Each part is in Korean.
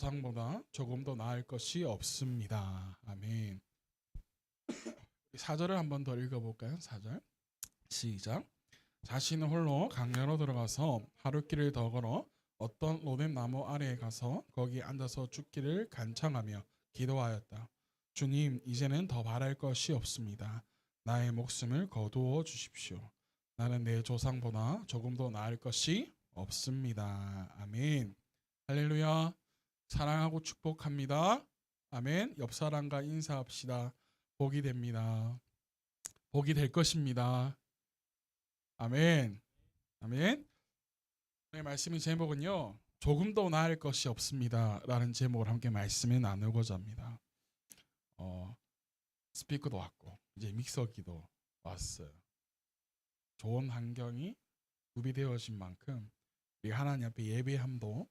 세상보다 조금 더 나을 것이 없습니다. 아멘. 4절을 한번 더 읽어볼까요? 4절 시작. 자신은 홀로 강야로 들어가서 하루길을 더 걸어 어떤 로뎀 나무 아래에 가서 거기 앉아서 죽기를 간청하며 기도하였다. 주님, 이제는 더 바랄 것이 없습니다. 나의 목숨을 거두어 주십시오. 나는 내 조상보다 조금 더 나을 것이 없습니다. 아멘. 할렐루야. 사랑하고 축복합니다. 아멘. 옆 사람과 인사합시다. 복이 됩니다. 복이 될 것입니다. 아멘. 아멘. 오늘 말씀의 제목은요, 조금 더 나을 것이 없습니다 라는 제목을 함께 말씀을 나누고자 합니다. 스피커도 왔고 이제 믹서기도 왔어요. 좋은 환경이 구비되어진 만큼 우리 하나님 앞에 예배함도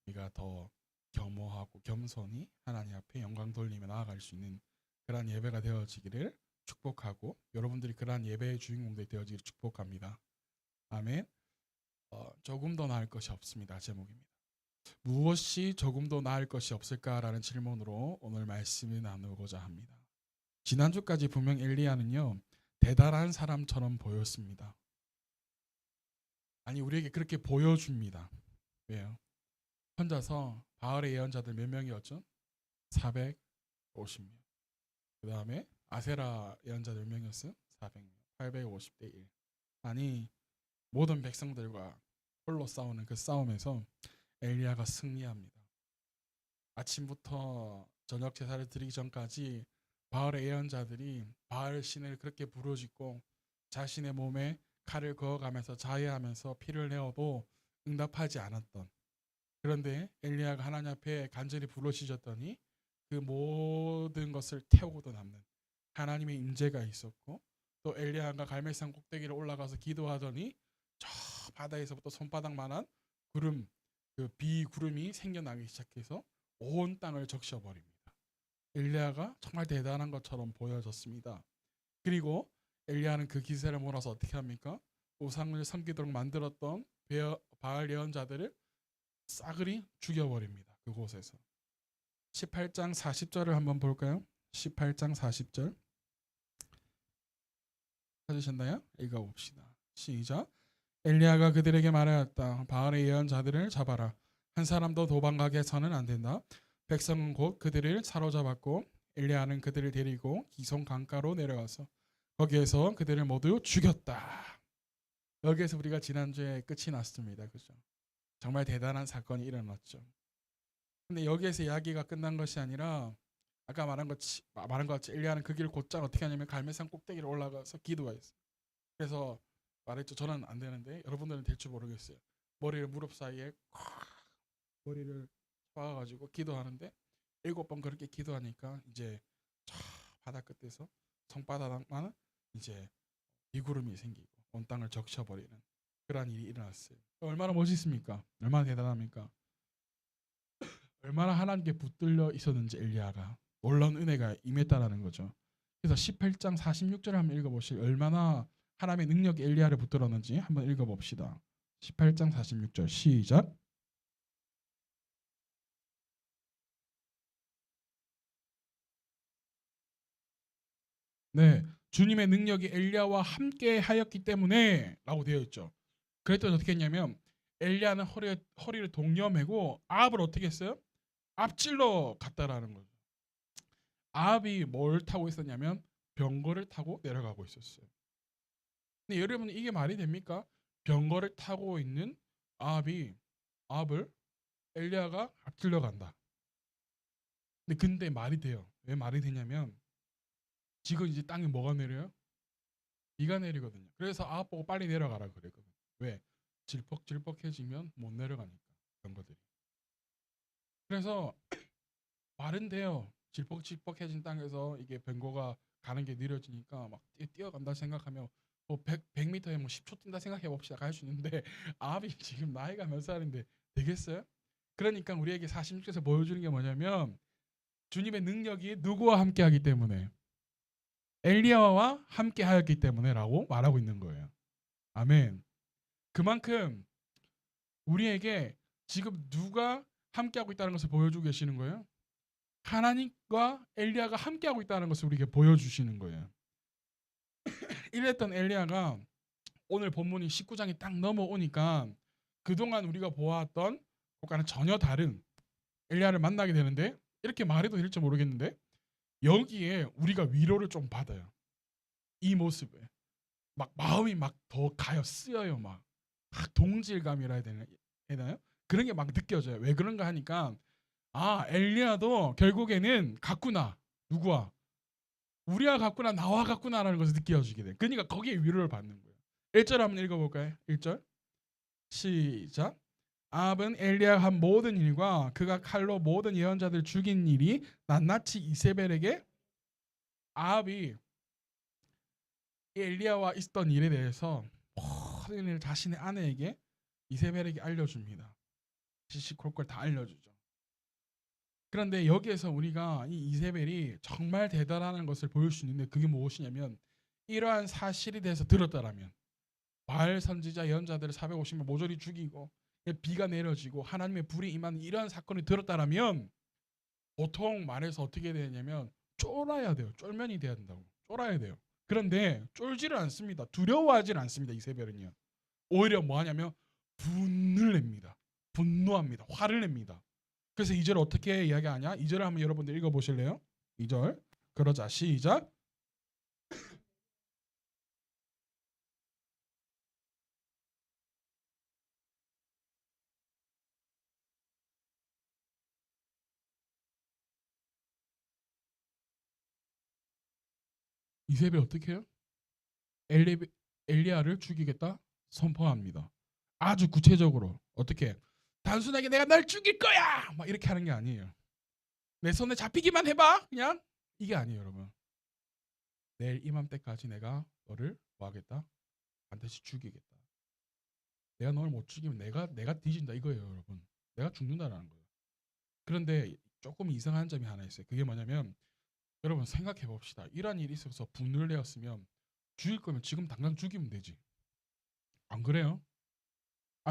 우리가 더 겸허하고 겸손히 하나님 앞에 영광 돌리며 나아갈 수 있는 그러한 예배가 되어지기를 축복하고, 여러분들이 그러한 예배의 주인공들이 되어지기를 축복합니다. 아멘. 조금 더 나을 것이 없습니다 제목입니다. 무엇이 조금 더 나을 것이 없을까라는 질문으로 오늘 말씀을 나누고자 합니다. 지난주까지 분명 엘리야는요, 대단한 사람처럼 보였습니다. 아니, 우리에게 그렇게 보여줍니다. 왜요? 혼자서 바알의 예언자들 몇 명이었죠? 450명. 그 다음에 아세라 예언자들 몇 명이었어요? 400명. 850대 1. 아니, 모든 백성들과 홀로 싸우는 그 싸움에서 엘리야가 승리합니다. 아침부터 저녁 제사를 드리기 전까지 바알의 예언자들이 바알 신을 그렇게 부르짖고 자신의 몸에 칼을 그어가면서 자해하면서 피를 내어도 응답하지 않았던, 그런데 엘리야가 하나님 앞에 간절히 부르짖었더니 그 모든 것을 태우고도 남는 하나님의 임재가 있었고, 또 엘리야가 갈멜산 꼭대기를 올라가서 기도하더니 저 바다에서부터 손바닥만한 구름, 그 비구름이 생겨나기 시작해서 온 땅을 적셔버립니다. 엘리야가 정말 대단한 것처럼 보여졌습니다. 그리고 엘리야는 그 기세를 몰아서 어떻게 합니까? 우상을 섬기도록 만들었던 바알 예언자들을 싸그리 죽여버립니다. 그곳에서. 18장 40절을 한번 볼까요? 18장 40절 찾으셨나요? 읽어봅시다. 시작. 엘리야가 그들에게 말하였다. 바알의 예언자들을 잡아라. 한 사람도 도망가게 해서는 안 된다. 백성은 곧 그들을 사로잡았고 엘리야는 그들을 데리고 기손 강가로 내려가서 거기에서 그들을 모두 죽였다. 여기에서 우리가 지난주에 끝이 났습니다. 그죠? 정말 대단한 사건이 일어났죠. 근데 여기에서 이야기가 끝난 것이 아니라 아까 말한 것 같이 엘리야는 그 길을 곧장 어떻게 하냐면 갈멜산 꼭대기를 올라가서 기도했어요. 그래서 말했죠. 저는 안 되는데 여러분들은 될 줄 모르겠어요. 머리를 무릎 사이에 머리를 박아가지고 기도하는데 7번 그렇게 기도하니까 이제 저 바다 끝에서 손바닥만 이제 비구름이 생기고 온 땅을 적셔버리는 그러한 일이 일어났어요. 얼마나 멋있습니까? 얼마나 대단합니까? 얼마나 하나님께 붙들려 있었는지 엘리야가 놀라운 은혜가 임했다라는 거죠. 그래서 18장 46절을 한번 읽어보시죠. 얼마나 하나님의 능력이 엘리야를 붙들었는지 한번 읽어봅시다. 18장 46절 시작. 네, 주님의 능력이 엘리야와 함께 하였기 때문에 라고 되어 있죠. 그랬더니 어떻게 했냐면 엘리야는 허리를 동여매고 아합을 어떻게 했어요? 앞질러 갔다라는 거죠. 아합이 뭘 타고 있었냐면 병거를 타고 내려가고 있었어요. 근데 여러분, 이게 말이 됩니까? 병거를 타고 있는 아합을 엘리야가 앞질러 간다. 근데 말이 돼요. 왜 말이 되냐면 지금 이제 땅에 뭐가 내려요? 비가 내리거든요. 그래서 아합 보고 빨리 내려가라 그랬거든요. 왜? 질퍽질퍽해지면 못 내려가니까 병거들이. 그래서 말은 돼요. 질퍽질퍽해진 땅에서 이게 병거가 가는 게 느려지니까 막 뛰어간다 생각하면 뭐 100m에 뭐 10초 뛴다 생각해 봅시다. 갈 수 있는데 아합이 지금 나이가 몇 살인데 되겠어요? 그러니까 우리에게 46절에서 보여주는 게 뭐냐면 주님의 능력이 누구와 함께 하기 때문에, 엘리야와 함께 하였기 때문에라고 말하고 있는 거예요. 아멘. 그만큼 우리에게 지금 누가 함께하고 있다는 것을 보여주고 계시는 거예요. 하나님과 엘리야가 함께하고 있다는 것을 우리에게 보여주시는 거예요. 이랬던 엘리야가 오늘 본문이 19장이 딱 넘어오니까 그동안 우리가 보아왔던 것과는 전혀 다른 엘리야를 만나게 되는데, 이렇게 말해도 될지 모르겠는데 여기에 우리가 위로를 좀 받아요. 이 모습에 막 마음이 막 더 가요. 쓰여요. 막 동질감이라 해야 되나요? 그런 게 막 느껴져요. 왜 그런가 하니까 엘리야도 결국에는 같구나. 누구와? 우리와 같구나. 나와 같구나라는 것을 느껴지게 돼. 그러니까 거기에 위로를 받는 거예요. 1절 한번 읽어볼까요? 1절 시작. 아합은 엘리야가 한 모든 일과 그가 칼로 모든 예언자들 죽인 일이 낱낱이 이세벨에게, 아합이 엘리야와 있었던 일에 대해서 모든 일을 자신의 아내에게 이세벨에게 알려줍니다. 시시콜콜 다 알려주죠. 그런데 여기에서 우리가 이 이세벨이 정말 대단한 것을 보일 수 있는데, 그게 무엇이냐면 이러한 사실에 대해서 들었다라면 바알 선지자 예언자들을 450명 모조리 죽이고 비가 내려지고 하나님의 불이 임하는 이러한 사건을 들었다라면 보통 말해서 어떻게 되냐면 쫄아야 돼요. 쫄면이 돼야 된다고. 쫄아야 돼요. 그런데 쫄지를 않습니다. 두려워하지는 않습니다. 이세벨은요. 오히려 뭐 하냐면 분을 냅니다. 분노합니다. 화를 냅니다. 그래서 2절 어떻게 이야기하냐? 2절을 한번 여러분들 읽어보실래요? 2절 그러자 시작. 이세벨 어떻게 해요? 엘리야를 죽이겠다 선포합니다. 아주 구체적으로 어떻게? 단순하게 내가 날 죽일 거야 막 이렇게 하는 게 아니에요. 내 손에 잡히기만 해봐 그냥, 이게 아니에요 여러분. 내일 이맘때까지 내가 너를 뭐 하겠다? 반드시 죽이겠다. 내가 너를 못 죽이면 내가 뒤진다 이거예요 여러분. 내가 죽는다라는 거예요. 그런데 조금 이상한 점이 하나 있어요. 그게 뭐냐면 여러분 생각해 봅시다. 이런 일이 있어서 분을 내었으면 죽일 거면 지금 당장 죽이면 되지. 안 그래요?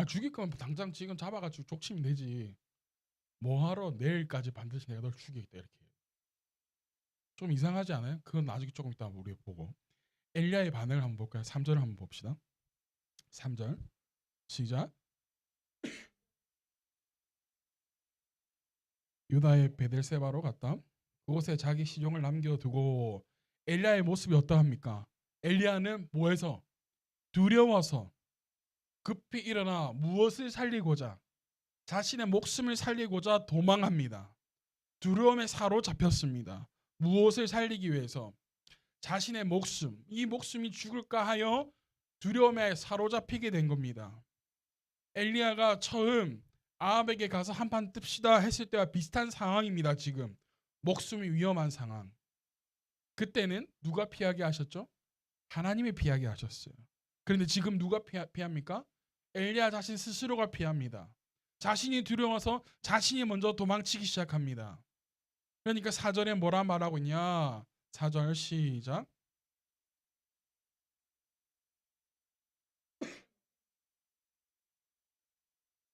죽일 거면 당장 지금 잡아가지고 족치면 되지. 뭐하러 내일까지 반드시 내가 널 죽이겠다 이렇게. 좀 이상하지 않아요? 그건 나중에 조금 이따 우리 보고. 엘리야의 반응을 한번 볼까요? 3절을 한번 봅시다. 3절 시작. 유다의 베델세바로 갔다. 그곳에 자기 시종을 남겨두고, 엘리야의 모습이 어떠합니까? 엘리야는 뭐해서? 두려워서 급히 일어나 무엇을 살리고자, 자신의 목숨을 살리고자 도망합니다. 두려움에 사로잡혔습니다. 무엇을 살리기 위해서? 자신의 목숨, 이 목숨이 죽을까 하여 두려움에 사로잡히게 된 겁니다. 엘리야가 처음 아합에게 가서 한판 뜹시다 했을 때와 비슷한 상황입니다. 지금 목숨이 위험한 상황. 그때는 누가 피하게 하셨죠? 하나님이 피하게 하셨어요. 그런데 지금 누가 피합니까? 엘리야 자신 스스로가 피합니다. 자신이 두려워서 자신이 먼저 도망치기 시작합니다. 그러니까 4절에 뭐라 말하고 있냐? 4절 시작.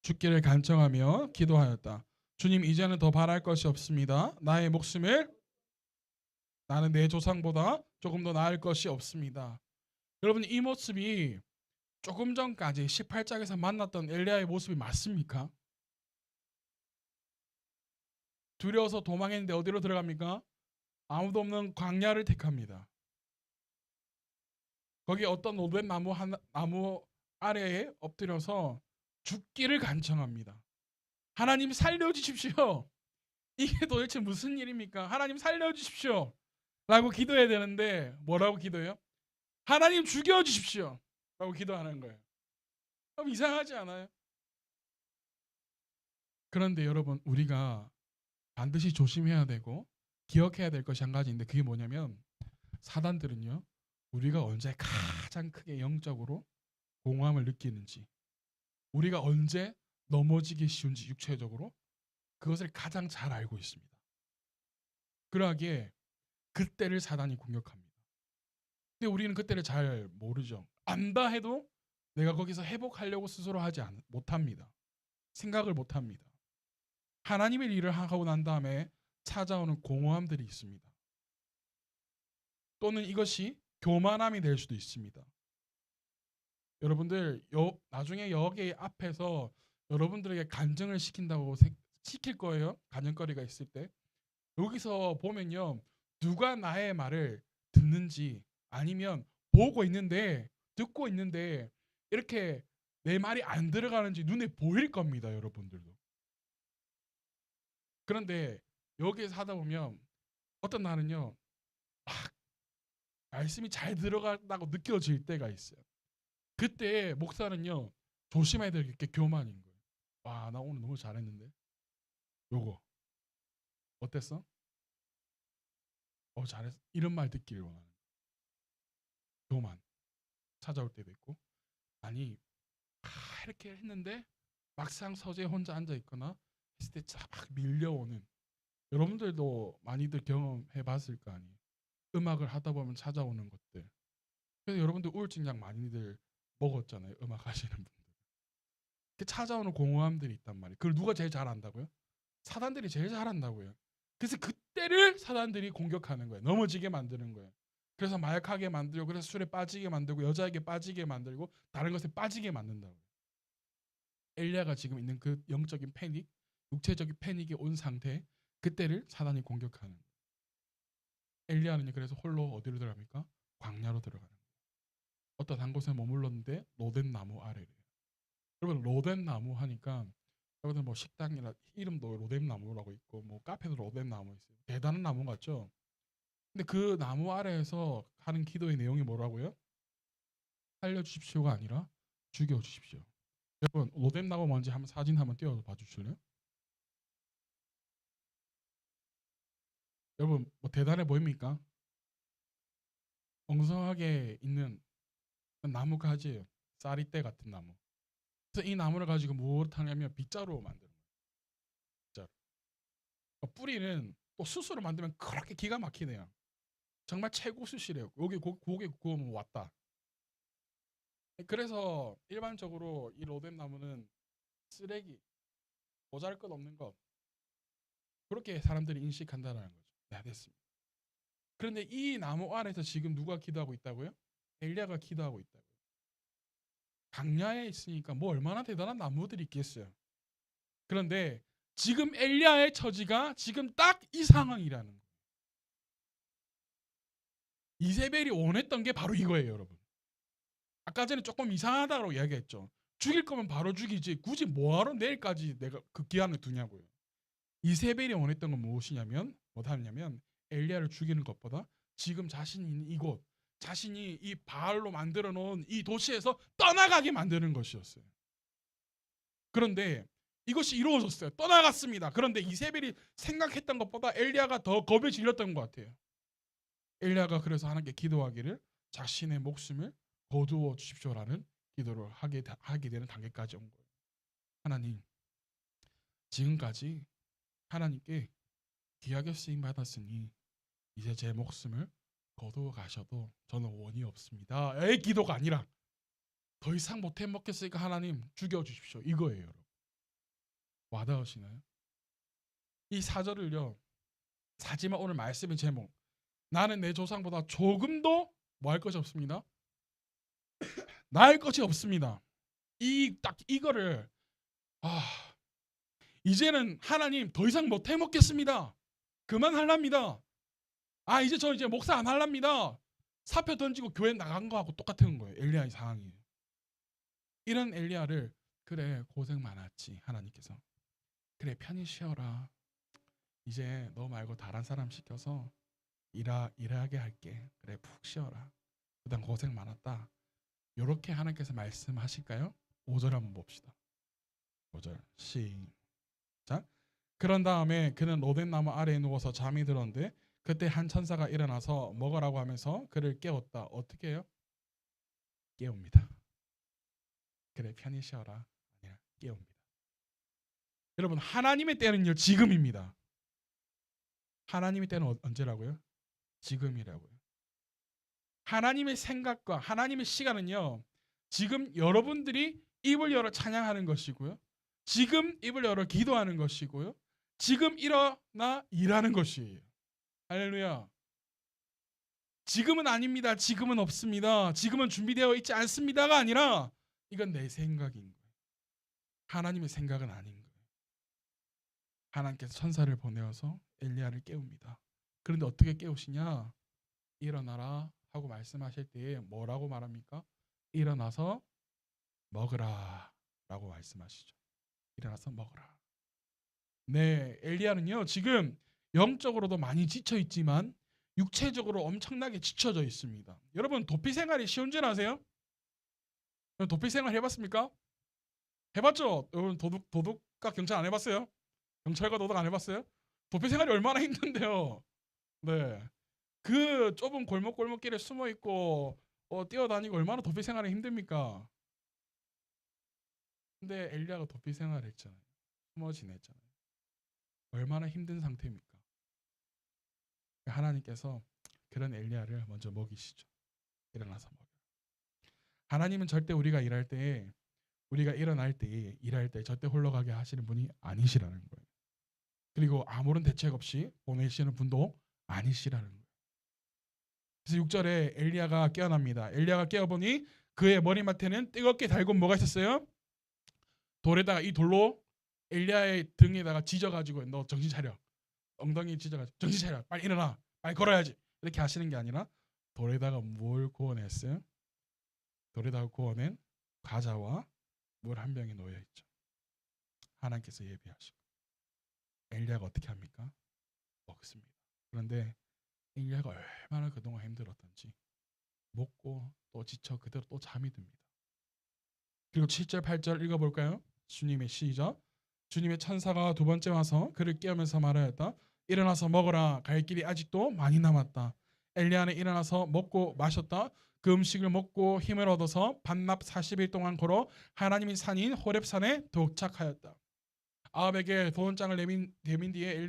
죽기를 간청하며 기도하였다. 주님, 이제는 더 바랄 것이 없습니다. 나의 목숨을, 나는 내 조상보다 조금 더 나을 것이 없습니다. 여러분, 이 모습이 조금 전까지 18장에서 만났던 엘리야의 모습이 맞습니까? 두려워서 도망했는데 어디로 들어갑니까? 아무도 없는 광야를 택합니다. 거기 어떤 오벤 나무 아래에 엎드려서 죽기를 간청합니다. 하나님 살려주십시오. 이게 도대체 무슨 일입니까? 하나님 살려주십시오. 라고 기도해야 되는데 뭐라고 기도해요? 하나님 죽여주십시오. 라고 기도하는 거예요. 그럼 이상하지 않아요? 그런데 여러분, 우리가 반드시 조심해야 되고 기억해야 될 것이 한 가지인데, 그게 뭐냐면 사단들은요, 우리가 언제 가장 크게 영적으로 공허함을 느끼는지, 우리가 언제 넘어지기 쉬운지 육체적으로, 그것을 가장 잘 알고 있습니다. 그러하기에 그때를 사단이 공격합니다. 근데 우리는 그때를 잘 모르죠. 안다 해도 내가 거기서 회복하려고 스스로 하지 못합니다. 생각을 못합니다. 하나님의 일을 하고 난 다음에 찾아오는 공허함들이 있습니다. 또는 이것이 교만함이 될 수도 있습니다. 여러분들 나중에 여기 앞에서 여러분들에게 간증을 시킬 거예요. 간증거리가 있을 때. 여기서 보면요. 누가 나의 말을 듣는지 아니면 보고 있는데 듣고 있는데 이렇게 내 말이 안 들어가는지 눈에 보일 겁니다. 여러분들도. 그런데 여기에서 하다 보면 어떤 날은요. 막 말씀이 잘 들어간다고 느껴질 때가 있어요. 그때 목사는요. 조심해야 될 게 교만인 거예요. 와, 나 오늘 너무 잘했는데. 요거 어땠어? 잘했어. 이런 말 듣기를 원하는 거예요. 교만 찾아올 때도 있고 아니 이렇게 했는데 막상 서재에 혼자 앉아 있거나 했을 때 막 밀려오는 여러분들도 많이들 경험해 봤을 거 아니에요. 음악을 하다 보면 찾아오는 것들. 그래서 여러분들 우울증약 많이들 먹었잖아요. 음악 하시는 분들. 찾아오는 공허함들이 있단 말이에요. 그걸 누가 제일 잘 안다고요? 사단들이 제일 잘한다고요. 그래서 그때를 사단들이 공격하는 거예요. 넘어지게 만드는 거예요. 그래서 마약하게 만들고 그래서 술에 빠지게 만들고 여자에게 빠지게 만들고 다른 것에 빠지게 만든다고요. 엘리야가 지금 있는 그 영적인 패닉, 육체적인 패닉이 온 상태, 그때를 사단이 공격하는 거예요. 엘리야는 그래서 홀로 어디로 들어갑니까? 광야로 들어가는 거예요. 어떤 한 곳에 머물렀는데 로덴 나무 아래래요. 여러분 로덴 나무 하니까 여러분들 뭐 식당이나 이름도 로뎀 나무라고 있고 뭐 카페도 로뎀 나무 있어요. 대단한 나무 같죠? 근데 그 나무 아래에서 하는 기도의 내용이 뭐라고요? 살려주십시오가 아니라 죽여주십시오. 여러분 로뎀 나무 뭔지 한번 사진 한번 띄워서 봐주실래요? 여러분 뭐 대단해 보입니까? 엉성하게 있는 나무 가지예요. 쌀이대 같은 나무. 그래서 이 나무를 가지고 뭘 하냐면 빗자루 만드는 거예요. 빗자루. 뿌리는 또 숯으로 만들면 그렇게 기가 막히네요. 정말 최고 숯이래요. 여기 고개 구우면 왔다. 그래서 일반적으로 이 로뎀 나무는 쓰레기, 보잘것없는 것 그렇게 사람들이 인식한다는 거죠. 네, 됐습니다. 그런데 이 나무 안에서 지금 누가 기도하고 있다고요? 엘리야가 기도하고 있다고요. 강야에 있으니까 뭐 얼마나 대단한 나무들이 있겠어요. 그런데 지금 엘리야의 처지가 지금 딱 이 상황이라는 거예요. 이세벨이 원했던 게 바로 이거예요, 여러분. 아까 전에 조금 이상하다고 이야기했죠. 죽일 거면 바로 죽이지 굳이 뭐하러 내일까지 내가 그 기한을 두냐고요. 이세벨이 원했던 건 무엇이냐면 뭐하냐면 엘리야를 죽이는 것보다 지금 자신이 있는 이곳 자신이 이 바알로 만들어 놓은 이 도시에서 떠나가게 만드는 것이었어요. 그런데 이것이 이루어졌어요. 떠나갔습니다. 그런데 이세벨이 생각했던 것보다 엘리야가 더 겁에 질렸던 것 같아요. 엘리야가 그래서 하나님께 기도하기를 자신의 목숨을 거두어 주십시오라는 기도를 하게 되는 단계까지 온 거예요. 하나님, 지금까지 하나님께 귀하게 쓰임 받았으니 이제 제 목숨을 거두어 가셔도 저는 원이 없습니다. 의 기도가 아니라 더 이상 못 해먹겠으니까 하나님 죽여 주십시오. 이거예요, 여러분. 와닿으시나요? 이 4절을요. 하지만 오늘 말씀의 제목 나는 내 조상보다 조금도 뭐 할 것이 없습니다. 나을 것이 없습니다. 딱 이거를 이제는 하나님 더 이상 못 해먹겠습니다. 그만할랍니다. 이제 저 이제 목사 안 할랍니다. 사표 던지고 교회 나간 거하고 똑같은 거예요. 엘리야의 상황이에요. 이런 엘리야를 그래 고생 많았지 하나님께서 그래 편히 쉬어라. 이제 너 말고 다른 사람 시켜서 일하게 할게. 그래 푹 쉬어라. 그다음 고생 많았다. 이렇게 하나님께서 말씀하실까요? 5절 한번 봅시다. 5절 시작. 그런 다음에 그는 로덴 나무 아래에 누워서 잠이 들었는데 그때 한 천사가 일어나서 먹으라고 하면서 그를 깨웠다. 어떻게 해요? 깨웁니다. 그래 편히 쉬어라. 아니야 깨웁니다. 여러분 하나님의 때는요 지금입니다. 하나님의 때는 언제라고요? 지금이라고요. 하나님의 생각과 하나님의 시간은요 지금 여러분들이 입을 열어 찬양하는 것이고요. 지금 입을 열어 기도하는 것이고요. 지금 일어나 일하는 것이에요. 할렐루야. 지금은 아닙니다. 지금은 없습니다. 지금은 준비되어 있지 않습니다가 아니라 이건 내 생각인 거예요. 하나님의 생각은 아닌 거예요. 하나님께서 천사를 보내어서 엘리야를 깨웁니다. 그런데 어떻게 깨우시냐? 일어나라 하고 말씀하실 때에 뭐라고 말합니까? 일어나서 먹으라 라고 말씀하시죠. 일어나서 먹으라. 네, 엘리야는요 지금 영적으로도 많이 지쳐 있지만 육체적으로 엄청나게 지쳐져 있습니다. 여러분 도피 생활이 쉬운 줄 아세요? 도피 생활 해봤습니까? 해봤죠? 여러분 도둑과 경찰 안 해봤어요? 경찰과 도둑 안 해봤어요? 도피 생활이 얼마나 힘든데요. 네, 그 좁은 골목골목길에 숨어 있고 뛰어다니고 얼마나 도피 생활이 힘듭니까? 근데 엘리야가 도피 생활을 했잖아요. 숨어 지냈잖아요. 얼마나 힘든 상태입니까? 하나님께서 그런 엘리야를 먼저 먹이시죠. 일어나서 먹여. 하나님은 절대 우리가 일할 때에 우리가 일어날 때에 일할 때 절대 홀로 가게 하시는 분이 아니시라는 거예요. 그리고 아무런 대책 없이 보내시는 분도 아니시라는 거예요. 그래서 6절에 엘리야가 깨어납니다. 엘리야가 깨어보니 그의 머리맡에는 뜨겁게 달군 뭐가 있었어요? 돌에다가 이 돌로 엘리야의 등에다가 지져가지고 너 정신 차려. 엉덩이 찢어가지고 정신 차려. 빨리 일어나. 빨리 걸어야지. 이렇게 하시는 게 아니라 돌에다가 뭘 구워냈어요? 돌에다가 구워낸 과자와 물 한 병이 놓여 있죠. 하나님께서 예비하시고 엘리야가 어떻게 합니까? 먹습니다. 그런데 엘리야가 얼마나 그동안 힘들었던지 먹고 또 지쳐 그대로 또 잠이 듭니다. 그리고 7절 8절 읽어볼까요? 주님의 시작. 주님의 천사가 두 번째 와서 그를 깨우면서 말하였다. 일어나서 먹어라. 갈 길이 아직도 많이 남았다. 엘리야는 일어나서 먹고 마셨다. 그 음식을 먹고 힘을 얻어서 밤낮 40일 동안 걸어 하나님의 산인 호렙산에 도착하였다. 아합에게 도원장을 내민 뒤에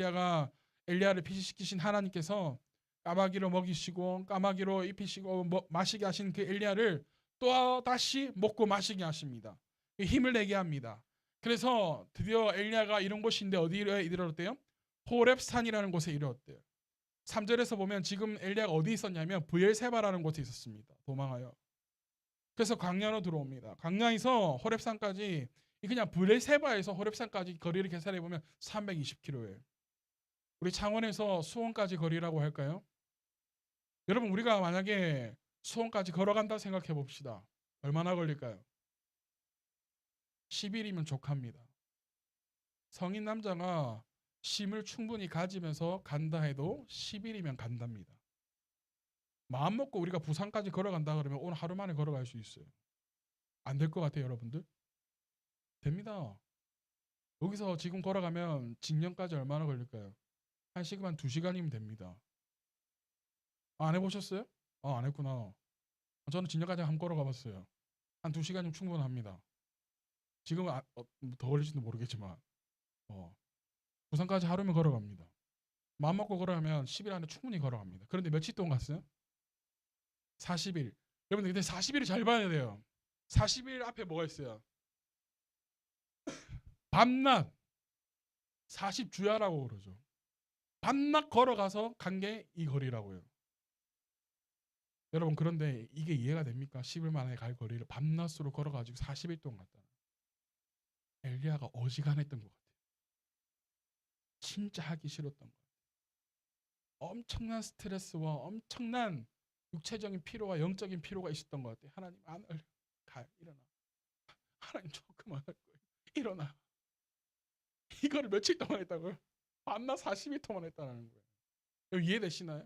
엘리야를 피시시키신 하나님께서 까마귀로 먹이시고 까마귀로 입히시고 마시게 하신 그 엘리야를 또 다시 먹고 마시게 하십니다. 힘을 내게 합니다. 그래서 드디어 엘리야가 이런 곳인데 어디에 이르렀대요? 호렙산이라는 곳에 이르렀대요. 3절에서 보면 지금 엘리야가 어디 있었냐면 브엘세바라는 곳에 있었습니다. 도망하여. 그래서 광야로 들어옵니다. 광야에서 호렙산까지 그냥 브엘세바에서 호렙산까지 거리를 계산해 보면 320km예요. 우리 창원에서 수원까지 거리라고 할까요? 여러분 우리가 만약에 수원까지 걸어간다 생각해 봅시다. 얼마나 걸릴까요? 10일이면 족합니다. 성인 남자가 쉼을 충분히 가지면서 간다 해도 10일이면 간답니다. 마음 먹고 우리가 부산까지 걸어간다 그러면 오늘 하루 만에 걸어갈 수 있어요. 안 될 것 같아요 여러분들? 됩니다. 여기서 지금 걸어가면 진영까지 얼마나 걸릴까요? 1시간 2시간이면 됩니다. 안 해보셨어요? 안 했구나. 저는 진영까지 한번 걸어가 봤어요. 한 2시간이면 충분합니다. 지금은 더 걸릴지도 모르겠지만 부산까지 하루면 걸어갑니다. 마음 먹고 걸어가면 10일 안에 충분히 걸어갑니다. 그런데 며칠 동안 갔어요? 40일. 여러분들 근데 40일을 잘 봐야 돼요. 40일 앞에 뭐가 있어요? 밤낮 40주야라고 그러죠. 밤낮 걸어가서 간 게 이 거리라고요. 여러분 그런데 이게 이해가 됩니까? 10일 만에 갈 거리를 밤낮으로 걸어가지고 40일 동안 갔다. 엘리야가 어지간했던 것 같아요. 진짜 하기 싫었던 것 같아요. 엄청난 스트레스와 엄청난 육체적인 피로와 영적인 피로가 있었던 것 같아요. 하나님 안 가 일어나. 하나님 조금만 할 거예요. 일어나. 이거를 며칠 동안 했다고요? 밤낮 40일 동안 했다는 거예요. 이해되시나요?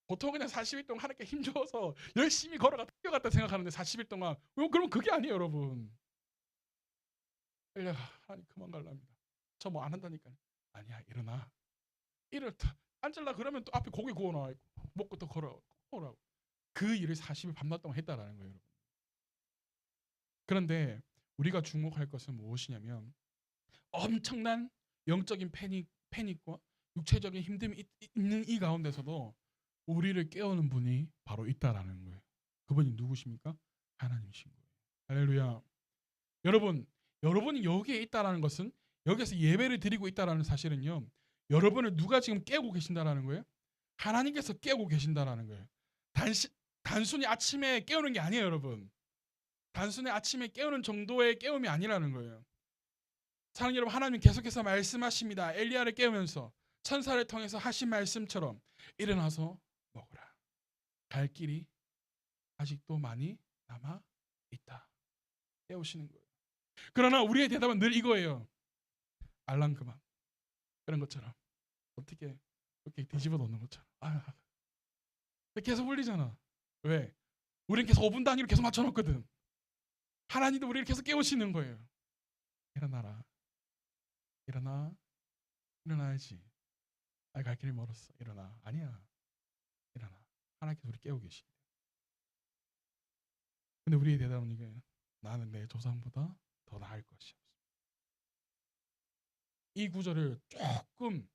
보통 그냥 40일 동안 하나님께 힘줘서 열심히 걸어갔다 뛰어갔다 생각하는데 40일 동안 그럼 그게 아니에요 여러분. 하나님 그만 갈랍니다. 저 뭐 안 한다니까요. 아니야 일어나. 앉을라 그러면 또 앞에 고기 구워 나와 있고 먹고 또 걸어오라고. 그 일을 40일 밤낮 동안 했다라는 거예요 여러분. 그런데 우리가 주목할 것은 무엇이냐면 엄청난 영적인 패닉과 육체적인 힘듦이 있는 이 가운데서도 우리를 깨우는 분이 바로 있다라는 거예요. 그분이 누구십니까? 하나님이신 거예요. 할렐루야. 여러분이 여기에 있다라는 것은 여기서 예배를 드리고 있다라는 사실은요. 여러분을 누가 지금 깨우고 계신다라는 거예요? 하나님께서 깨우고 계신다라는 거예요. 단순히 아침에 깨우는 게 아니에요, 여러분. 단순히 아침에 깨우는 정도의 깨움이 아니라는 거예요. 사랑하는 여러분, 하나님 계속해서 말씀하십니다. 엘리야를 깨우면서 천사를 통해서 하신 말씀처럼 일어나서 먹으라. 갈 길이 아직도 많이 남아 있다. 깨우시는 거예요. 그러나 우리의 대답은 늘 이거예요. 알람 그만. 그런 것처럼 어떻게 이렇게 뒤집어 놓는 것처럼. 계속 울리잖아. 왜? 우리는 계속 5분 단위로 계속 맞춰놓거든. 하나님도 우리를 계속 깨우시는 거예요. 일어나라. 일어나. 일어나야지. 갈 길이 멀었어. 일어나. 아니야. 일어나. 하나님께서 우리 깨우고 계시. 근데 우리의 대답은 이거예요. 나는 내 조상보다 더 나을 것이 없어. 이 구절을 조금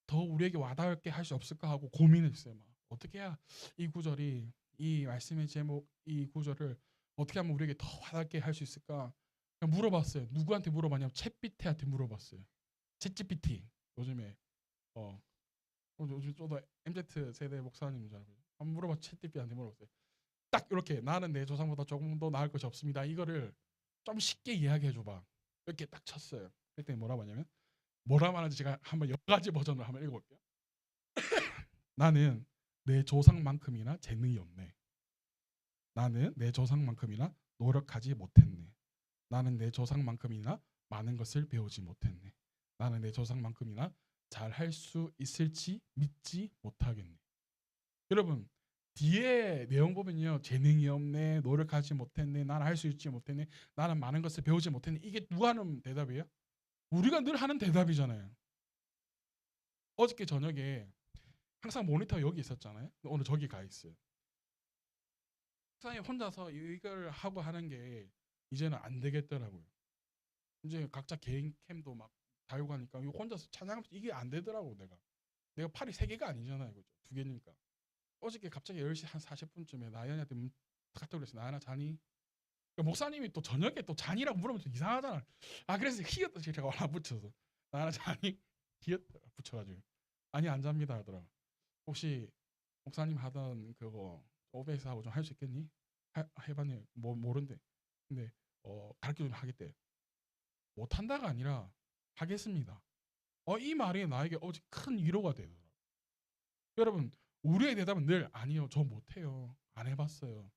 더 우리에게 와닿게 할 수 없을까 하고 고민했어요. 막 어떻게 해야 이 구절이, 이 말씀의 제목, 이 구절을 어떻게 하면 우리에게 더 와닿게 할 수 있을까? 그냥 물어봤어요. 누구한테 물어봤냐면 챗GPT한테 물어봤어요. 챗GPT. 요즘에 요즘 저도 MZ 세대 목사님인 줄 알고 한번 물어봐. 챗GPT한테 물어봤어요. 딱 이렇게 나는 내 조상보다 조금 더 나을 것이 없습니다. 이거를 좀 쉽게 이야기해 줘봐. 이렇게 딱 쳤어요. 그랬더니 뭐라고 하냐면, 뭐라 말하는지 제가 한번 여러 가지 버전으로 한번 읽어볼게요. 나는 내 조상만큼이나 재능이 없네. 나는 내 조상만큼이나 노력하지 못했네. 나는 내 조상만큼이나 많은 것을 배우지 못했네. 나는 내 조상만큼이나 잘 할 수 있을지 믿지 못하겠네. 여러분, 뒤에 내용 보면요. 재능이 없네, 노력하지 못했네, 나는 할 수 있지 못했네, 나는 많은 것을 배우지 못했네. 이게 누가 하는 대답이에요? 우리가 늘 하는 대답이잖아요. 어저께 저녁에 항상 모니터 여기 있었잖아요. 오늘 저기 가 있어요. 항상 혼자서 이걸 하고 하는 게 이제는 안 되겠더라고요. 이제 각자 개인 캠도 막 달고 하니까 혼자서 찬양하면서 이게 안 되더라고. 내가 팔이 3개가 아니잖아요. 그죠? 2개니까. 어저께 갑자기 10시 한 40분쯤에 나연이한테 카톡을 했어요. 나연아 자니? 그러니까 목사님이 또 저녁에 또 잔이라고 물으면 좀 이상하잖아. 그래서 히읗 제가 하나 붙여서 나연아 자니? 히읗 붙여가지고 아니 안 잡니다 하더라고. 혹시 목사님 하던 그거 OBS 하고 좀 할 수 있겠니? 해봤네. 모른대. 근데 가르쳐 좀 하겠대. 못한다가 아니라 하겠습니다. 이 말이 나에게 어제 큰 위로가 되더라고요. 여러분, 우리의 대답은 늘 아니요, 저 못해요, 안 해봤어요.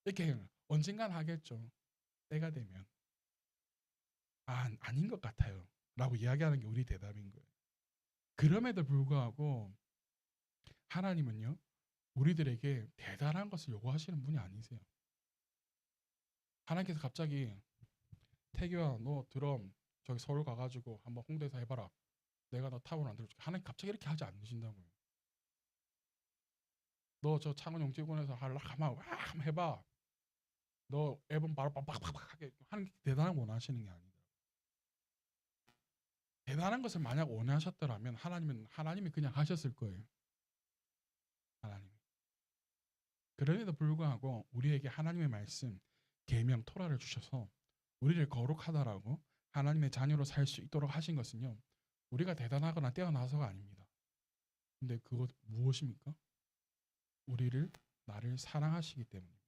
이렇게 언젠간 하겠죠. 때가 되면. 아닌 것 같아요. 라고 이야기하는 게 우리 대답인 거예요. 그럼에도 불구하고 하나님은요, 우리들에게 대단한 것을 요구하시는 분이 아니세요. 하나님께서 갑자기 태규야 너 드럼 저기 서울 가가지고 한번 홍대에서 해봐라. 내가 너 탑으로 만들어줄게. 하나님 갑자기 이렇게 하지 않으신다고요. 너 저 창원 영재군에서 한번 해봐. 너 앨범 바로 빡빡빡 하게 하는 게 대단한 거 원하시는 게 아니다. 대단한 것을 만약 원하셨더라면 하나님이 그냥 하셨을 거예요. 하나님. 그럼에도 불구하고 우리에게 하나님의 말씀, 계명, 토라를 주셔서 우리를 거룩하다라고 하나님의 자녀로 살 수 있도록 하신 것은요. 우리가 대단하거나 뛰어나서가 아닙니다. 근데 그것 무엇입니까? 나를 사랑하시기 때문입니다.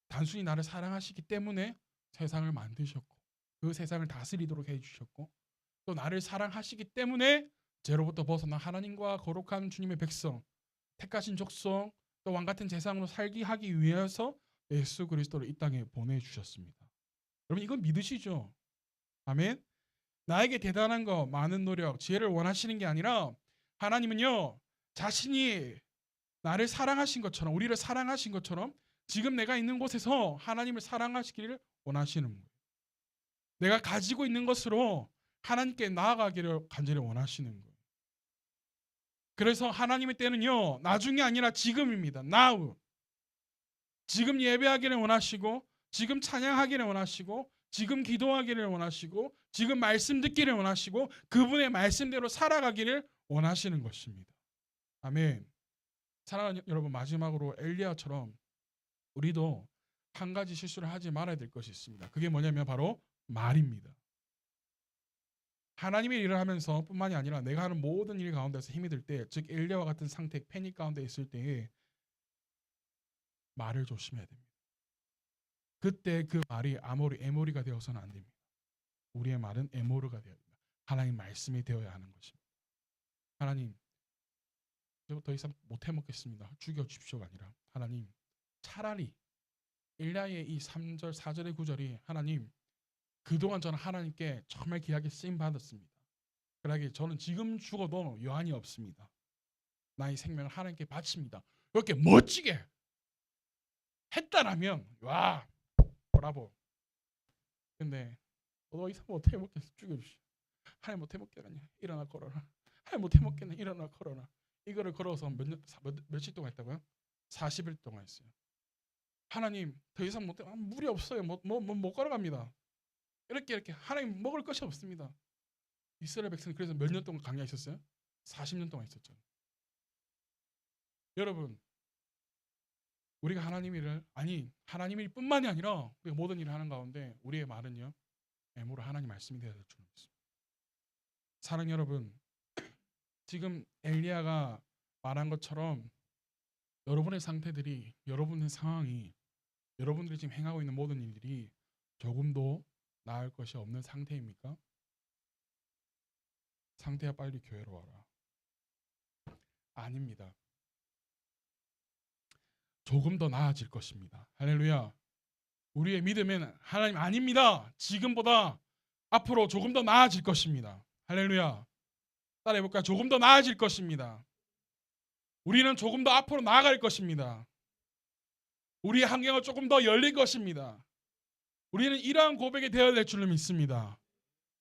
단순히 나를 사랑하시기 때문에 세상을 만드셨고 그 세상을 다스리도록 해주셨고 또 나를 사랑하시기 때문에 죄로부터 벗어나 하나님과 거룩한 주님의 백성, 택하신 족속, 또 왕같은 재상으로 살게 하기 위해서 예수 그리스도를 이 땅에 보내주셨습니다. 여러분 이건 믿으시죠? 아멘. 나에게 대단한 거, 많은 노력, 지혜를 원하시는 게 아니라 하나님은요 자신이 나를 사랑하신 것처럼, 우리를 사랑하신 것처럼 지금 내가 있는 곳에서 하나님을 사랑하시기를 원하시는 거예요. 내가 가지고 있는 것으로 하나님께 나아가기를 간절히 원하시는 거예요. 그래서 하나님의 때는요 나중이 아니라 지금입니다. Now. 지금 예배하기를 원하시고, 지금 찬양하기를 원하시고, 지금 기도하기를 원하시고, 지금 말씀 듣기를 원하시고, 그분의 말씀대로 살아가기를 원하시는 것입니다. 아멘. 사랑하는 여러분, 마지막으로 엘리야처럼 우리도 한 가지 실수를 하지 말아야 될 것이 있습니다. 그게 뭐냐면 바로 말입니다. 하나님의 일을 하면서 뿐만이 아니라 내가 하는 모든 일 가운데서 힘이 들 때, 즉 엘리야와 같은 상태, 패닉 가운데 있을 때에 말을 조심해야 됩니다. 그때 그 말이 에모리가 되어서는 안 됩니다. 우리의 말은 에모르가 되어야 됩니다. 하나님 말씀이 되어야 하는 것입니다. 하나님, 저 더 이상 못 해먹겠습니다. 죽여주십시오가 아니라, 하나님, 차라리 엘리야의 이 3절, 4절의 9절이 하나님, 그동안 저는 하나님께 정말 귀하게 쓰임 받았습니다. 그러기에 저는 지금 죽어도 여한이 없습니다. 나의 생명을 하나님께 바칩니다. 이렇게 멋지게 했다라면 와, 브라보. 근데 더 이상 못 해먹겠어, 죽여주시오. 하나님 못 해먹겠네, 일어나 걸어라. 하나님 못 해먹겠네, 일어나 걸어라. 이거를 걸어서 며칠 동안 했다고요? 40일 동안 했어요. 하나님, 더 이상 못, 물이 없어요. 못 걸어갑니다. 이렇게 하나님 먹을 것이 없습니다. 이스라엘 백성이 그래서 몇 년 동안 광야에 있었어요? 40년 동안 있었죠. 여러분, 우리가 하나님 일 뿐만이 아니라 우리가 모든 일을 하는 가운데 우리의 말은요, 애모로 하나님 말씀이 되어야 될 줄 믿습니다. 사랑 여러분, 지금 엘리야가 말한 것처럼 여러분의 상태들이, 여러분의 상황이, 여러분들이 지금 행하고 있는 모든 일들이 조금도 나을 것이 없는 상태입니까? 상태야 빨리 교회로 와라. 아닙니다. 조금 더 나아질 것입니다. 할렐루야. 우리의 믿음은 하나님 아닙니다. 지금보다 앞으로 조금 더 나아질 것입니다. 할렐루야. 따라해볼까요? 조금 더 나아질 것입니다. 우리는 조금 더 앞으로 나아갈 것입니다. 우리의 환경은 조금 더 열릴 것입니다. 우리는 이러한 고백이 되어야 될 줄로 믿습니다.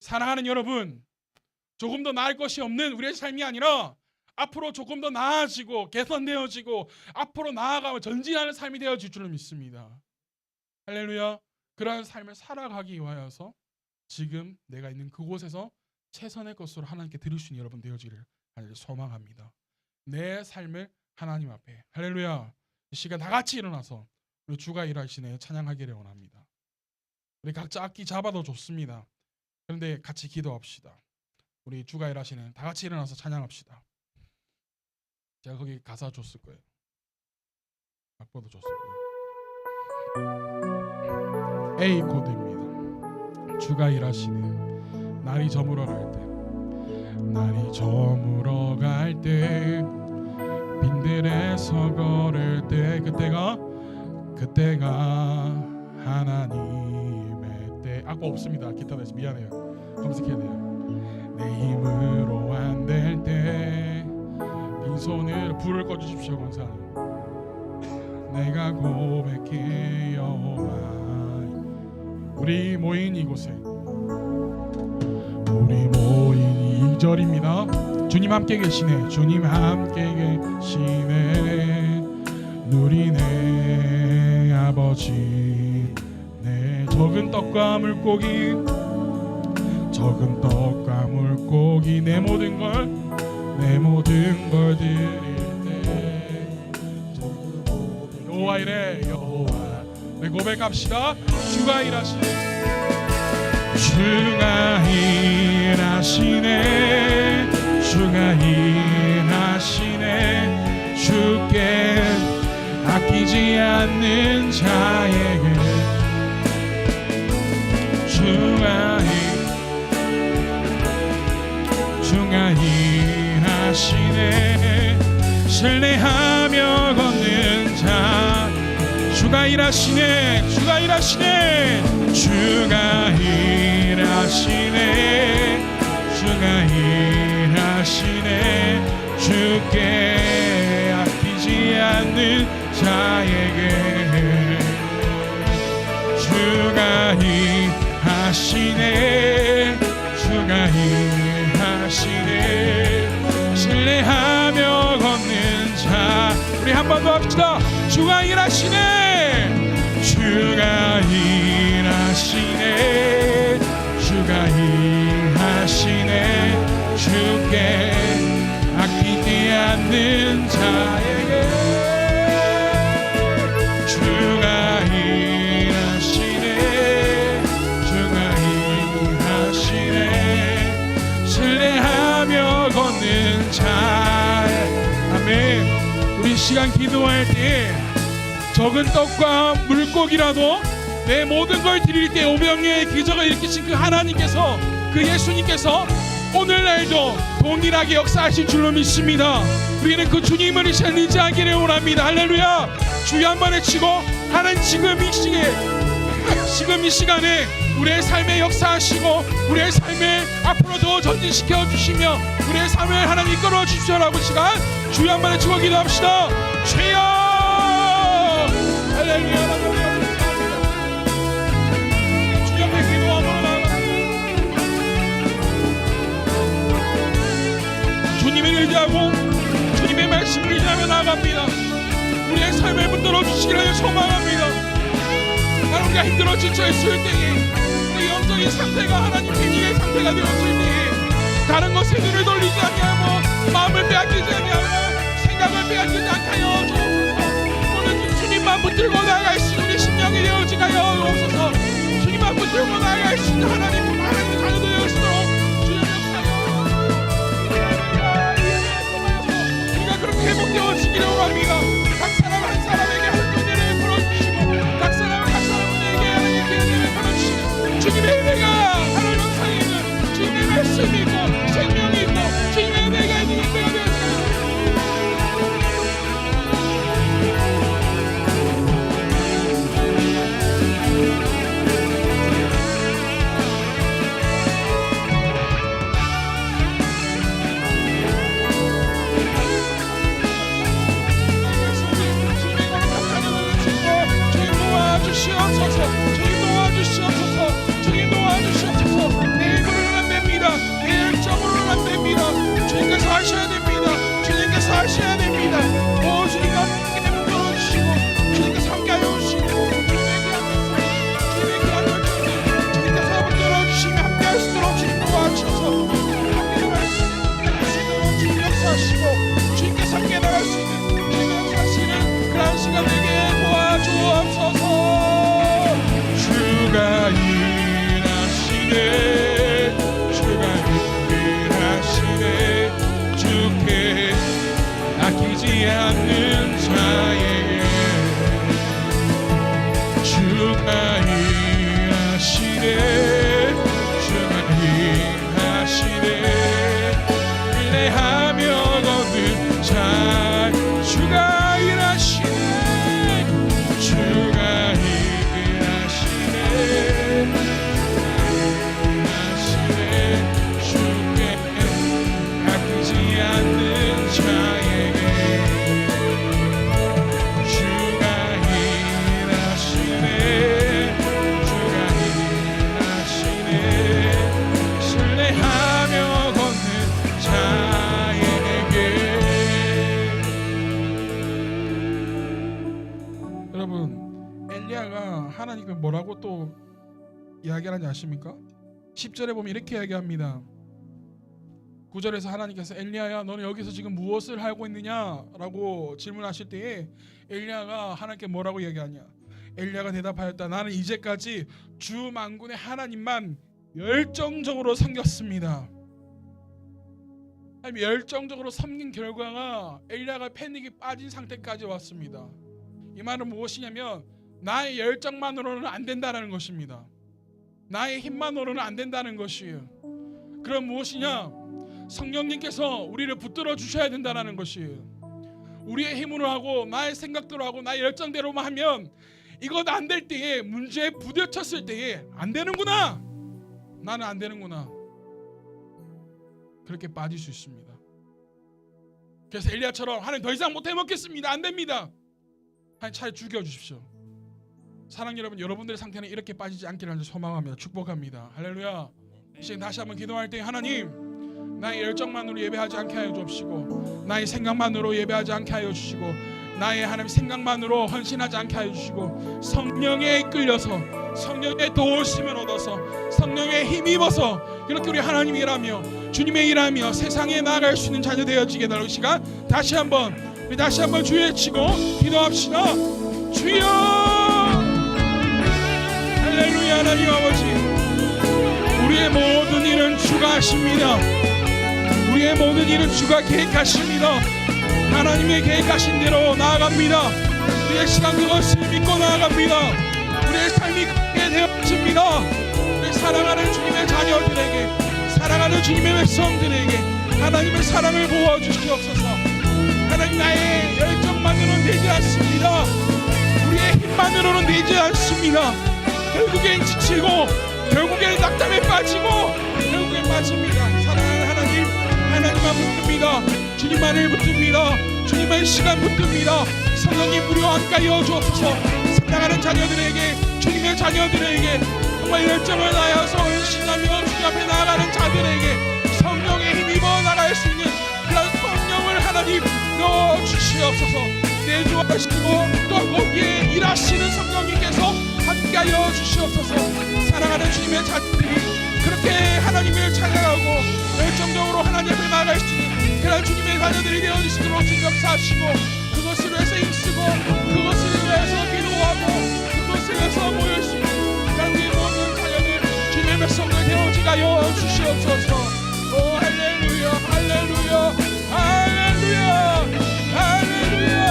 사랑하는 여러분, 조금 더 나을 것이 없는 우리의 삶이 아니라 앞으로 조금 더 나아지고 개선되어지고 앞으로 나아가며 전진하는 삶이 되어질 줄로 믿습니다. 할렐루야. 그러한 삶을 살아가기 위하여서 지금 내가 있는 그곳에서 최선의 것으로 하나님께 드릴 수 있는 여러분 되어지기를 소망합니다. 내 삶을 하나님 앞에, 할렐루야, 이 시간 다 같이 일어나서 우리 주가 일하시네 찬양하기를 원합니다. 우리 각자 악기 잡아도 좋습니다. 그런데 같이 기도합시다. 우리 주가 일하시네 다 같이 일어나서 찬양합시다. 제가 거기 가사 줬을 거예요. 악보도 줬을 거예요. A 코드입니다. 주가 일하시네. 날이 저물어 갈 때, 날이 저물어 갈 때, 빈들에서 걸을 때, 그때가 하나님의 때. 악보 없습니다. 기타 대신 미안해요. 검색해야 돼요. 내 힘으로 안 될 때 빈손을 불을 꺼주십시오. 감사합니다. 내가 고백해 여호와. 우리 모인 이곳에, 우리 모인 2절입니다. 주님 함께 계시네. 주님 함께 계시네. 누리네 아버지. 내 적은 떡과 물고기, 적은 떡과 물고기, 내 모든 걸 드릴 때 여호와 이래. 여호와. 우리 고백합시다. 주가 일하시네. 주가 일하시네. 주가 일하시네. 주께 아끼지 않는 자에게 주가 일하시네. 신뢰하며 걷는 자. 주가 일하시네. 주가 일하시네. 주가 일하시네. 주가 일하시네. 주께 아끼지 않는 자에게 주가 일하시네. 주가 일하시네. 신뢰하며 걷는 자. 우리 한 번 더 합시다. 주가 일하시네. 주가 일하시네. 주가 일하시네. 주께 아끼지 않는 자에게 주가 일하시네. 주가 일하시네. 시간 기도할 때 적은 떡과 물고기라도 내 모든 걸 드릴 때 오병이어의 기적을 일으키신 그 하나님께서, 그 예수님께서 오늘날도 동일하게 역사하실 줄로 믿습니다. 우리는 그 주님을 이 시간 의지하기를 원합니다. 할렐루야. 주여 한번 외치고, 하나님 지금 이 시간에 우리의 삶에 역사하시고 우리의 삶을 앞으로 더 전진시켜 주시며 우리의 삶을 하나님 이끌어 주십시오라고 시간 주여 한번 외치고 기도합시다. 주여. 할렐루야. 주여 앞에 기도함으로 나아갑니다. 주님을 의지하고 주님의 말씀을 의지하며 나아갑니다. 우리의 삶을 붙들어 주시기를 소망합니다. 우리가 힘들어 지쳐있을 때에 내 영적인 상태가 하나님 편의의 상태가 되었을 때에 다른 것에 눈을 돌리지 아니하고 마음을 빼앗기지 아니하고 생각을 빼앗기지 않게 하여 주옵소서. 오늘 주님만 붙들고 나아갈 수 있는 우리 심령이 되어지게 하여 주옵소서. 주님만 붙들고 나아갈 수 있는 하나님의 자녀 되어지도록 주님 역사여 우리가 그렇게 회복되어지기를 원합니다. 각 사람 한 사람에게 한 은혜를 풀어주시고 각 사람 주님의 은혜가 하나님 영상에 있는 주님의 말씀이 있고 생명이 있고 주님의 은혜가 있는 은혜가 되었어요. 주님 도와주시옵소서. 내 힘으로는 안 됩니다. 내 열정으로는 안 됩니다. 주님께서 하셔야 됩니다. 주님께서 하셔야 됩니다. 오 주님과 함께 붙들어주시고 주님께서 함께 하여 주시고 주님의 귀한 열정을 주님께서 붙들어주시며 함께 할 수 있도록 주님 도와주셔서 함께 나갈 수 있도록 주님 역사하시고 주님께서 함께 나갈 수 있는 주님 역사하시는 그런 시간 되게 도와주옵소서. 주가 주가 일하시네. 주께 아끼지 않는 자에게 주가 일하시네. 주가 일하시네. 인내하며 걷는 자 주가 일하시네. 주가 일하시네. 하나님은 뭐라고 또 이야기하는지 아십니까? 10절에 보면 이렇게 이야기합니다. 9절에서 하나님께서 엘리야야 너는 여기서 지금 무엇을 하고 있느냐 라고 질문하실 때에 엘리야가 하나님께 뭐라고 이야기하냐. 엘리야가 대답하였다. 나는 이제까지 주 만군의 하나님만 열정적으로 섬겼습니다. 열정적으로 섬긴 결과가 엘리야가 패닉이 빠진 상태까지 왔습니다. 이 말은 무엇이냐면 나의 열정만으로는 안 된다는 것입니다. 나의 힘만으로는 안 된다는 것이에요. 그럼 무엇이냐? 성령님께서 우리를 붙들어 주셔야 된다는 것이에요. 우리의 힘으로 하고 나의 생각대로 하고 나의 열정대로만 하면 이것 안 될 때에 문제에 부딪혔을 때에 안 되는구나. 나는 안 되는구나. 그렇게 빠질 수 있습니다. 그래서 엘리야처럼 하나님 더 이상 못 해먹겠습니다. 안 됩니다. 하나님 차라리 죽여주십시오. 사랑 여러분, 여러분들의 상태는 이렇게 빠지지 않기를 소망합니다. 축복합니다. 할렐루야. 이제 다시 한번 기도할 때 하나님 나의 열정만으로 예배하지 않게 하여 주옵시고 나의 생각만으로 예배하지 않게 하여 주시고 나의 하나님 생각만으로 헌신하지 않게 하여 주시고 성령에 이끌려서 성령의 도우심을 얻어서 성령의 힘입어서 이렇게 우리 하나님 일하며 주님의 일하며 세상에 나아갈 수 있는 자녀 되어지게 달라고 시간 다시 한번 주여 외치고 기도합시다. 주여 할렐루야. 하나님 아버지 우리의 모든 일은 주가 하십니다. 우리의 모든 일은 주가 계획하십니다. 하나님의 계획하신 대로 나아갑니다. 우리의 시간 그것을 믿고 나아갑니다. 우리의 삶이 그렇게 되어집니다. 우리 사랑하는 주님의 자녀들에게, 사랑하는 주님의 백성들에게 하나님의 사랑을 부어주시옵소서. 하나님, 나의 열정만으로는 되지 않습니다. 우리의 힘만으로는 되지 않습니다. 결국엔 지치고, 결국엔 낙담에 빠지고, 결국엔 빠집니다. 사랑하는 하나님, 하나님만 붙듭니다. 주님만을 붙듭니다. 주님만 시간 붙듭니다. 성령님 무료 함께하여 주옵소서. 사랑하는 자녀들에게, 주님의 자녀들에게 정말 열정을 다하여서 헌신하며 주님 앞에 나아가는 자들에게 성령의 힘입어 나갈 수 있는 그런 성령을 하나님 넣어주시옵소서. 내주하시고 또 거기에 일하시는 성령님께서 함께하여 주시옵소서. 사랑하는 주님의 자녀들이 그렇게 하나님을 찬양하고 열정적으로 하나님 앞에 나아갈 수 있는 그런 주님의 자녀들이 되어주시도록 주님 역사하시고, 그것을 위해서 힘쓰고, 그것을 위해서 기도하고, 그것을 위해서 모일 수 있는 그런 우리 모든 자녀들, 주님의 백성들 되어지게 하여 주시옵소서. 오 할렐루야, 할렐루야, 할렐루야, 할렐루야.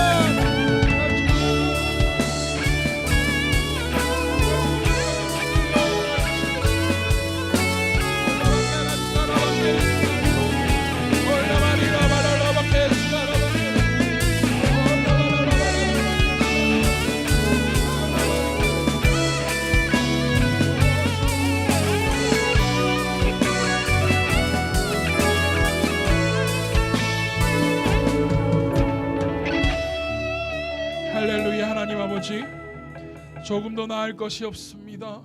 할렐루야. 하나님 아버지, 조금 더 나을 것이 없습니다.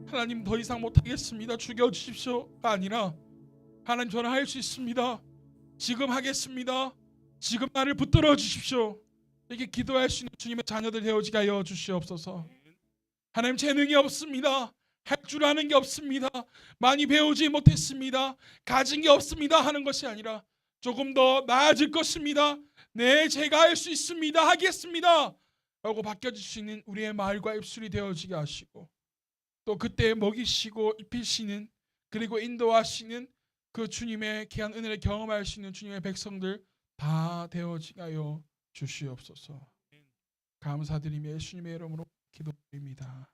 하나님, 더 이상 못하겠습니다. 죽여주십시오가 아니라 하나님, 저는 할 수 있습니다. 지금 하겠습니다. 지금 나를 붙들어 주십시오. 이렇게 기도할 수 있는 주님의 자녀들 되어지게 하여 주시옵소서. 하나님, 재능이 없습니다. 할 줄 아는 게 없습니다. 많이 배우지 못했습니다. 가진 게 없습니다 하는 것이 아니라 조금 더 나아질 것입니다. 네, 제가 할 수 있습니다. 하겠습니다 라고 바뀌어질 수 있는 우리의 말과 입술이 되어지게 하시고, 또 그때 먹이시고 입히시는, 그리고 인도하시는 그 주님의 귀한 은혜를 경험할 수 있는 주님의 백성들 다 되어지게 하여 주시옵소서. 감사드리며 예수님의 이름으로 기도드립니다.